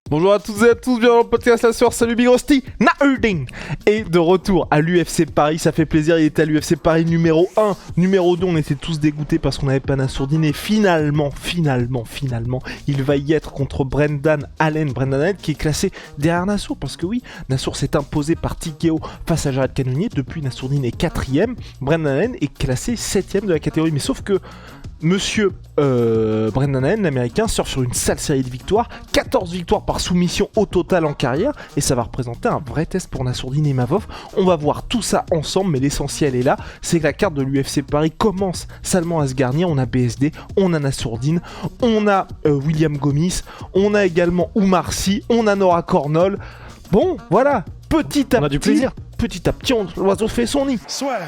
Bonjour à toutes et à tous, bienvenue dans le podcast La Soeur, salut Big Rusty, Nahurding est de retour à l'UFC Paris, ça fait plaisir, il était à l'UFC Paris numéro 1, numéro 2, on était tous dégoûtés parce qu'on n'avait pas Nassourdine et finalement, il va y être contre Brendan Allen qui est classé derrière Nassour, parce que oui, Nassour s'est imposé par TKO face à Jared Cannonier, depuis Nassourdine est 4ème, Brendan Allen est classé 7ème de la catégorie, mais sauf que Monsieur Brendan Allen, l'américain, sort sur une sale série de victoires, 14 victoires par soumission au total en carrière, et ça va représenter un vrai test pour Nassourdine Imavov. On va voir tout ça ensemble, mais l'essentiel est là, c'est que la carte de l'UFC Paris commence salement à se garnir. On a BSD, on a Nassourdine, on a William Gomis, on a également Oumar Sy, on a Nora Cornol. Bon, voilà, petit à petit, l'oiseau fait son nid. Soit.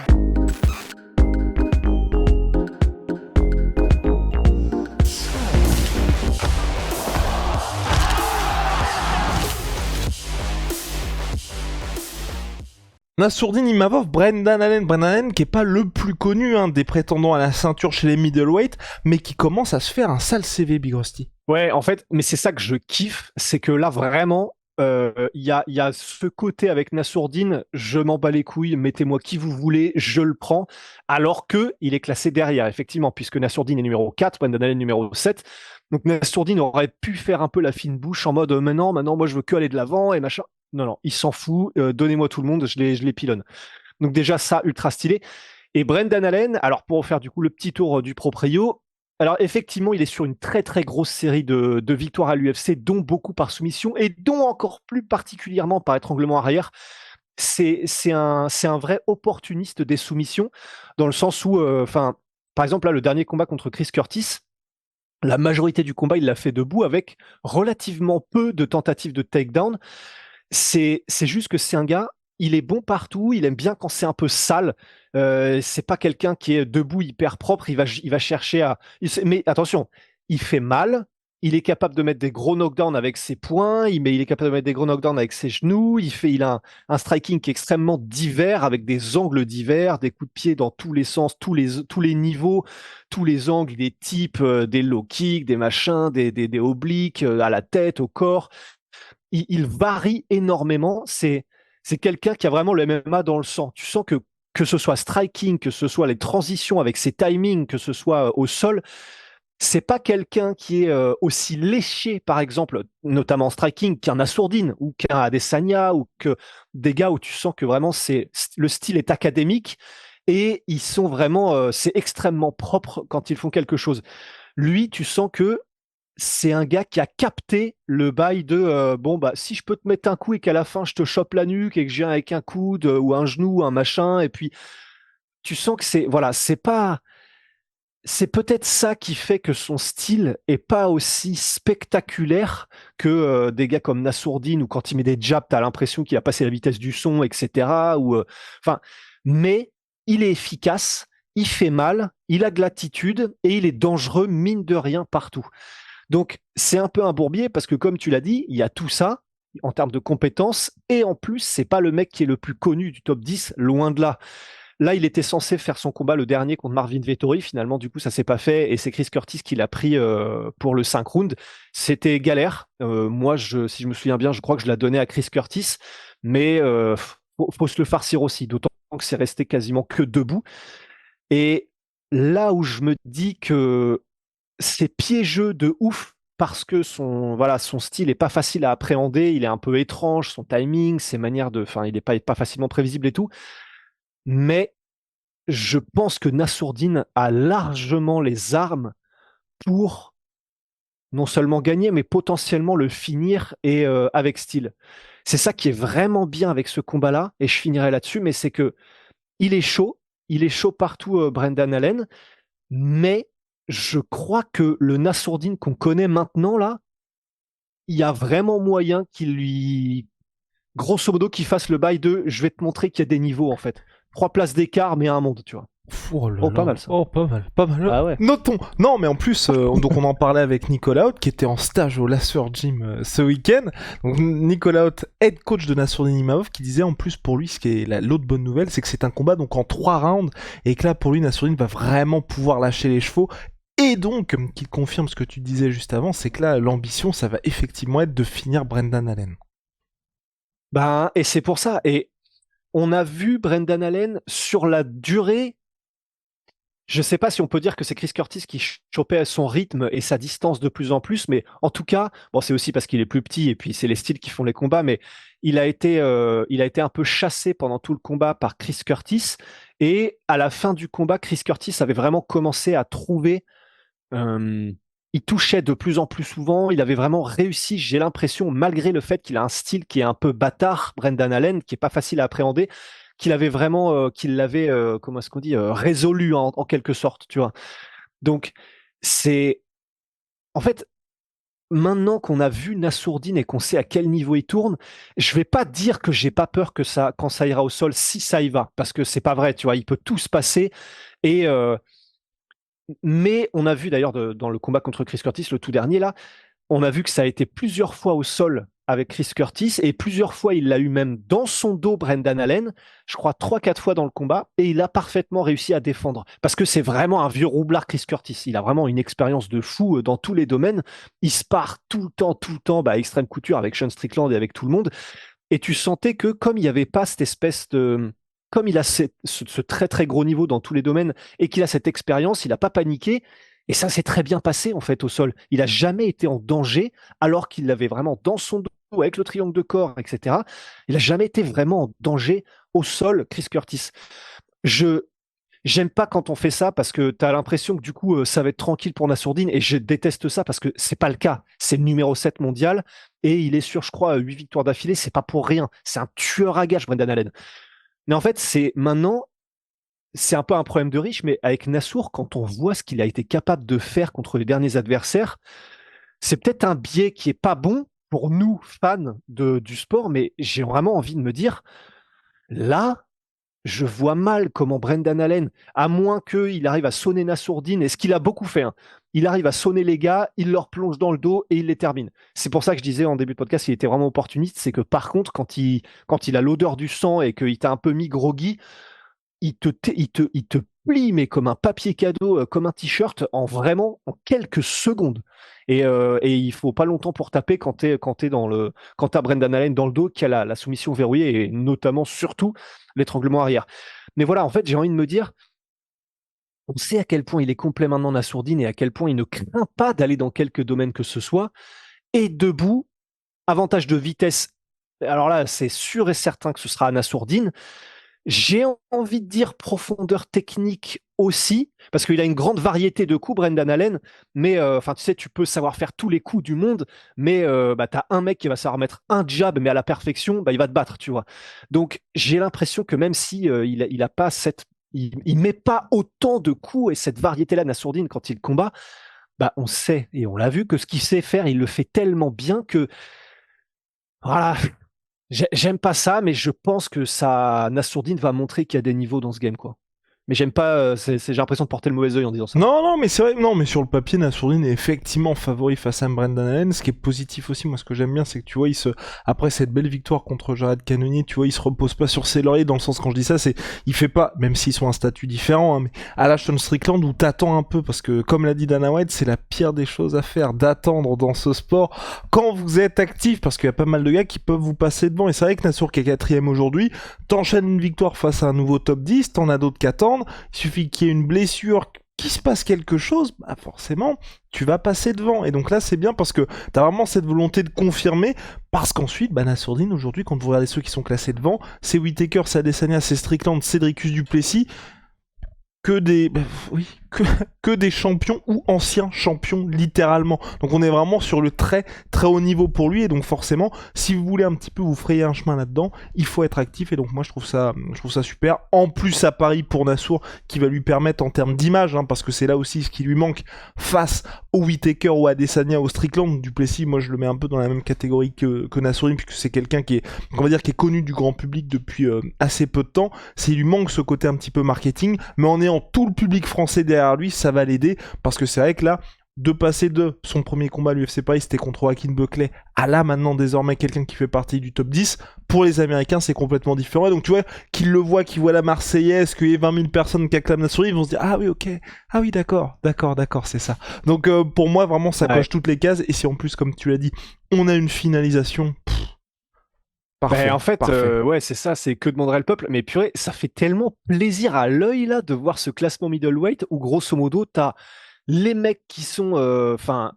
Nassourdine Imavov, Brendan Allen qui est pas le plus connu des prétendants à la ceinture chez les middleweight, mais qui commence à se faire un sale CV, Big Rusty. Ouais, en fait, mais c'est ça que je kiffe, c'est que là vraiment, il y a ce côté avec Nassourdine, je m'en bats les couilles, mettez-moi qui vous voulez, je le prends, alors que il est classé derrière, effectivement, puisque Nassourdine est numéro 4, Brendan Allen numéro 7. Donc Nassourdine aurait pu faire un peu la fine bouche en mode maintenant, moi je veux que aller de l'avant et machin. Non, il s'en fout, donnez-moi tout le monde, je les pilonne. Donc déjà ça, ultra stylé. Et Brendan Allen, alors pour faire du coup le petit tour du proprio, alors effectivement il est sur une très très grosse série de victoires à l'UFC, dont beaucoup par soumission et dont encore plus particulièrement par étranglement arrière. C'est un vrai opportuniste des soumissions, dans le sens où, par exemple là le dernier combat contre Chris Curtis, la majorité du combat il l'a fait debout avec relativement peu de tentatives de takedown. C'est juste que c'est un gars, il est bon partout, il aime bien quand c'est un peu sale. C'est pas quelqu'un qui est debout hyper propre, il va chercher à. Mais attention, il fait mal, il est capable de mettre des gros knockdowns avec ses poings, il est capable de mettre des gros knockdowns avec ses genoux, il a un striking qui est extrêmement divers, avec des angles divers, des coups de pied dans tous les sens, tous les niveaux, tous les angles, des types, des low kicks, des machins, des obliques, à la tête, au corps. Il varie énormément. C'est quelqu'un qui a vraiment le MMA dans le sang. Tu sens que ce soit striking, que ce soit les transitions avec ses timings, que ce soit au sol, c'est pas quelqu'un qui est aussi léché, par exemple, notamment en striking, qu'un Nassourdine ou qu'un Adesanya ou que des gars où tu sens que vraiment le style est académique et ils sont vraiment, c'est extrêmement propre quand ils font quelque chose. Lui, tu sens que c'est un gars qui a capté le bail de si je peux te mettre un coup et qu'à la fin je te chope la nuque et que je viens avec un coude ou un genou, un machin, et puis tu sens que c'est peut-être ça qui fait que son style est pas aussi spectaculaire que des gars comme Nassourdine, ou quand il met des jabs, t'as l'impression qu'il a passé la vitesse du son, etc. Mais il est efficace, il fait mal, il a de l'attitude et il est dangereux mine de rien partout. Donc, c'est un peu un bourbier parce que, comme tu l'as dit, il y a tout ça en termes de compétences et en plus, c'est pas le mec qui est le plus connu du top 10, loin de là. Là, il était censé faire son combat le dernier contre Marvin Vettori. Finalement, du coup, ça s'est pas fait et c'est Chris Curtis qui l'a pris pour le 5 rounds. C'était galère. Moi, si je me souviens bien, je crois que je l'ai donné à Chris Curtis, mais faut se le farcir aussi, d'autant que c'est resté quasiment que debout. Et là où je me dis que c'est piégeux de ouf parce que son style est pas facile à appréhender, il est un peu étrange, son timing, ses manières il est pas facilement prévisible et tout. Mais je pense que Nassourdine a largement les armes pour non seulement gagner, mais potentiellement le finir et avec style. C'est ça qui est vraiment bien avec ce combat-là, et je finirai là-dessus, mais c'est que il est chaud partout, Brendan Allen, mais je crois que le Nassourdine qu'on connaît maintenant, là, il y a vraiment moyen grosso modo, qu'il fasse le bail de je vais te montrer qu'il y a des niveaux, en fait. 3 places d'écart, mais un monde, tu vois. Pas mal ça. Oh, pas mal. Ah ouais. Notons. Non, mais en plus, donc on en parlait avec Nicolas Haute, qui était en stage au Lasseur Gym ce week-end. Donc Nicolas Haute, head coach de Nassourdine Imavov, qui disait en plus pour lui, ce qui est l'autre bonne nouvelle, c'est que c'est un combat donc en 3 rounds, et que là pour lui Nassourdine va vraiment pouvoir lâcher les chevaux Et donc, qui confirme ce que tu disais juste avant, c'est que là, l'ambition, ça va effectivement être de finir Brendan Allen. Ben, et c'est pour ça. Et on a vu Brendan Allen sur la durée. Je sais pas si on peut dire que c'est Chris Curtis qui chopait son rythme et sa distance de plus en plus, mais en tout cas, bon, c'est aussi parce qu'il est plus petit et puis c'est les styles qui font les combats, mais il a été un peu chassé pendant tout le combat par Chris Curtis. Et à la fin du combat, Chris Curtis avait vraiment commencé à trouver. euh, il touchait de plus en plus souvent. Il avait vraiment réussi, j'ai l'impression, malgré le fait qu'il a un style qui est un peu bâtard, Brendan Allen, qui est pas facile à appréhender, qu'il avait vraiment, qu'il l'avait, comment est-ce qu'on dit, résolu en quelque sorte, tu vois. Donc, c'est, en fait, maintenant qu'on a vu Nassourdine et qu'on sait à quel niveau il tourne, je vais pas dire que j'ai pas peur que ça, quand ça ira au sol, si ça y va, parce que c'est pas vrai, tu vois, il peut tout se passer. Et, mais on a vu d'ailleurs dans le combat contre Chris Curtis, le tout dernier là, on a vu que ça a été plusieurs fois au sol avec Chris Curtis et plusieurs fois il l'a eu même dans son dos Brendan Allen, je crois 3-4 fois dans le combat et il a parfaitement réussi à défendre parce que c'est vraiment un vieux roublard Chris Curtis, il a vraiment une expérience de fou dans tous les domaines, il se part tout le temps à Extrême Couture avec Sean Strickland et avec tout le monde et tu sentais que comme il n'y avait pas cette espèce de... Comme il a ce très très gros niveau dans tous les domaines et qu'il a cette expérience, il n'a pas paniqué. Et ça s'est très bien passé en fait au sol. Il n'a jamais été en danger alors qu'il l'avait vraiment dans son dos avec le triangle de corps, etc. Il n'a jamais été vraiment en danger au sol, Chris Curtis. Je J'aime pas quand on fait ça parce que tu as l'impression que du coup ça va être tranquille pour Nassourdine et je déteste ça parce que c'est pas le cas. C'est le numéro 7 mondial et il est sur, je crois, 8 victoires d'affilée. C'est pas pour rien. C'est un tueur à gages, Brendan Allen. Mais en fait, c'est maintenant, c'est un peu un problème de riche, mais avec Nassour, quand on voit ce qu'il a été capable de faire contre les derniers adversaires, c'est peut-être un biais qui est pas bon pour nous, fans du sport, mais j'ai vraiment envie de me dire, là, je vois mal comment Brendan Allen, à moins qu'il arrive à sonner Nassourdine, et ce qu'il a beaucoup fait, hein, il arrive à sonner les gars, il leur plonge dans le dos et il les termine. C'est pour ça que je disais en début de podcast qu'il était vraiment opportuniste, c'est que par contre, quand il a l'odeur du sang et qu'il t'a un peu mis groggy, il te plie, mais comme un papier cadeau, comme un t-shirt, en vraiment en quelques secondes. Et il faut pas longtemps pour taper quand t'as Brendan Allen dans le dos qui a la soumission verrouillée et notamment surtout l'étranglement arrière. Mais voilà, en fait, j'ai envie de me dire, on sait à quel point il est complet maintenant Nassourdine et à quel point il ne craint pas d'aller dans quelque domaine que ce soit. Et debout, avantage de vitesse. Alors là, c'est sûr et certain que ce sera à Nassourdine. J'ai envie de dire profondeur technique aussi, parce qu'il a une grande variété de coups, Brendan Allen, mais enfin tu sais, tu peux savoir faire tous les coups du monde, mais tu as un mec qui va savoir mettre un jab, mais à la perfection, il va te battre, tu vois. Donc j'ai l'impression que même si il a pas il met pas autant de coups et cette variété-là Nassourdine quand il combat, on sait, et on l'a vu, que ce qu'il sait faire, il le fait tellement bien que voilà, j'aime pas ça, mais je pense que ça, Nassourdine va montrer qu'il y a des niveaux dans ce game, quoi. Mais j'aime pas, j'ai l'impression de porter le mauvais œil en disant ça. Non, non, mais c'est vrai, non, mais sur le papier, Nassourdine est effectivement favori face à Brendan Allen. Ce qui est positif aussi, moi, ce que j'aime bien, c'est que tu vois, après cette belle victoire contre Jared Cannonier, tu vois, il se repose pas sur ses lauriers, dans le sens, quand je dis ça, il fait pas, même s'ils sont un statut différent, hein, mais à la Sean Strickland où t'attends un peu, parce que, comme l'a dit Dana White, c'est la pire des choses à faire, d'attendre dans ce sport, quand vous êtes actif, parce qu'il y a pas mal de gars qui peuvent vous passer devant, et c'est vrai que Nassour, qui est 4ème aujourd'hui, t'enchaînes une victoire face à un nouveau top 10, t'en as d'autres qui attendent, il suffit qu'il y ait une blessure, qu'il se passe quelque chose, forcément, tu vas passer devant. Et donc là, c'est bien parce que t'as vraiment cette volonté de confirmer, parce qu'ensuite, Nassourdine, aujourd'hui, quand vous regardez ceux qui sont classés devant, c'est Whittaker, c'est Adesanya, c'est Strickland, Cédricus Duplessis, que des que des champions ou anciens champions littéralement. Donc on est vraiment sur le très très haut niveau pour lui et donc forcément si vous voulez un petit peu vous frayer un chemin là-dedans, il faut être actif et donc moi je trouve ça super. En plus à Paris pour Nassour qui va lui permettre en termes d'image parce que c'est là aussi ce qui lui manque face au Whittaker ou à Adesanya au Strickland. Duplessis, moi je le mets un peu dans la même catégorie que Nassourdine puisque c'est quelqu'un qui est on va dire qui est connu du grand public depuis assez peu de temps. Il lui manque ce côté un petit peu marketing, mais en ayant tout le public français derrière lui, ça va l'aider parce que c'est vrai que là de passer de son premier combat à l'UFC Paris, c'était contre Joaquin Buckley, à là maintenant désormais quelqu'un qui fait partie du top 10, pour les Américains c'est complètement différent. Et donc tu vois, qu'ils le voient, qu'ils voient la Marseillaise, qu'il y ait 20 000 personnes qui acclament Nassourdine, ils vont se dire ah oui ok, ah oui d'accord, c'est ça. Donc pour moi vraiment ça coche toutes les cases, et si en plus comme tu l'as dit, on a une finalisation... Parfait, en fait, parfait. ouais, c'est ça, c'est que demanderait le peuple. Mais purée, ça fait tellement plaisir à l'œil là de voir ce classement middleweight où grosso modo, t'as les mecs qui sont, enfin,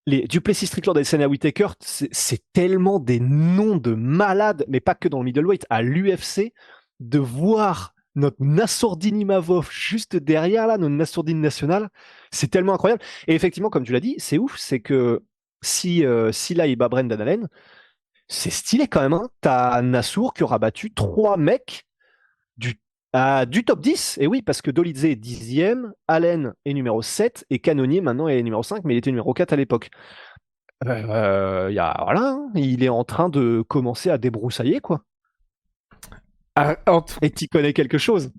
les Duplessis, Strickland et Adesanya Whittaker, c'est tellement des noms de malades, mais pas que dans le middleweight, à l'UFC, de voir notre Nassourdine Imavov juste derrière là, notre Nassourdine nationale, c'est tellement incroyable. Et effectivement, comme tu l'as dit, c'est ouf, c'est que si là il bat Brendan Allen, c'est stylé quand même, hein. T'as Nassour qui aura battu 3 mecs du, du top 10. Et oui, parce que Dolidze est 10e, Allen est numéro 7 et Cannonier maintenant est numéro 5, mais il était numéro 4 à l'époque. Voilà, hein, il est en train de commencer à débroussailler, quoi. Ah, Et tu connais quelque chose.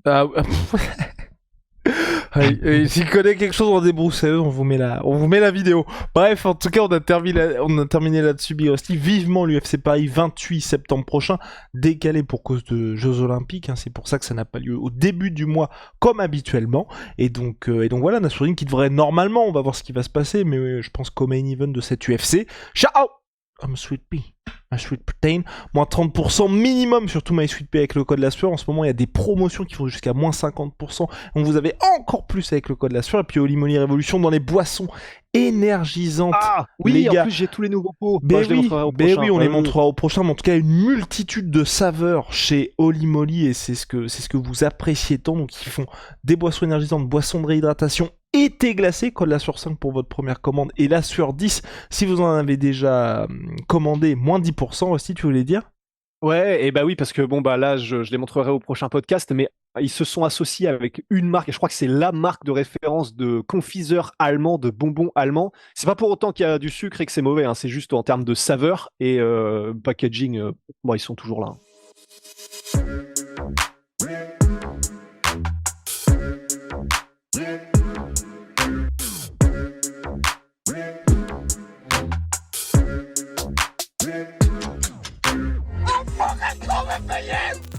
S'il connaît quelque chose en débroussailleuse, on vous met la vidéo. Bref, en tout cas, on a terminé là-dessus, Big Rusty. Vivement l'UFC Paris, 28 septembre prochain, décalé pour cause de Jeux Olympiques. Hein, c'est pour ça que ça n'a pas lieu au début du mois, comme habituellement. Et donc voilà, Nassourdine qui devrait normalement, on va voir ce qui va se passer, mais je pense qu'au main event de cette UFC, ciao, I'm Sweet Pea. My Sweet Protein, moins 30% minimum, surtout My Sweet Pea avec le code la sueur. En ce moment, il y a des promotions qui vont jusqu'à moins 50%. Donc vous avez encore plus avec le code la sueur. Et puis Holy Moly Révolution dans les boissons énergisantes. Ah oui, les gars. En plus j'ai tous les nouveaux pots. Ben Je les montrerai au prochain. oui, on les montrera au prochain. Mais en tout cas, une multitude de saveurs chez Holy Moly, et c'est ce que vous appréciez tant. Donc ils font des boissons énergisantes, boissons de réhydratation et thé glacé, code la sueur 5 pour votre première commande et la sueur 10 si vous en avez déjà commandé, moins 10%. Aussi, tu voulais dire? Ouais, et bah oui, parce que bon, bah là, je les montrerai au prochain podcast, mais ils se sont associés avec une marque, et je crois que c'est la marque de référence de confiseurs allemands, de bonbons allemands. C'est pas pour autant qu'il y a du sucre et que c'est mauvais, hein, c'est juste en termes de saveur et packaging, bon, ils sont toujours là. I'm fucking coming for you!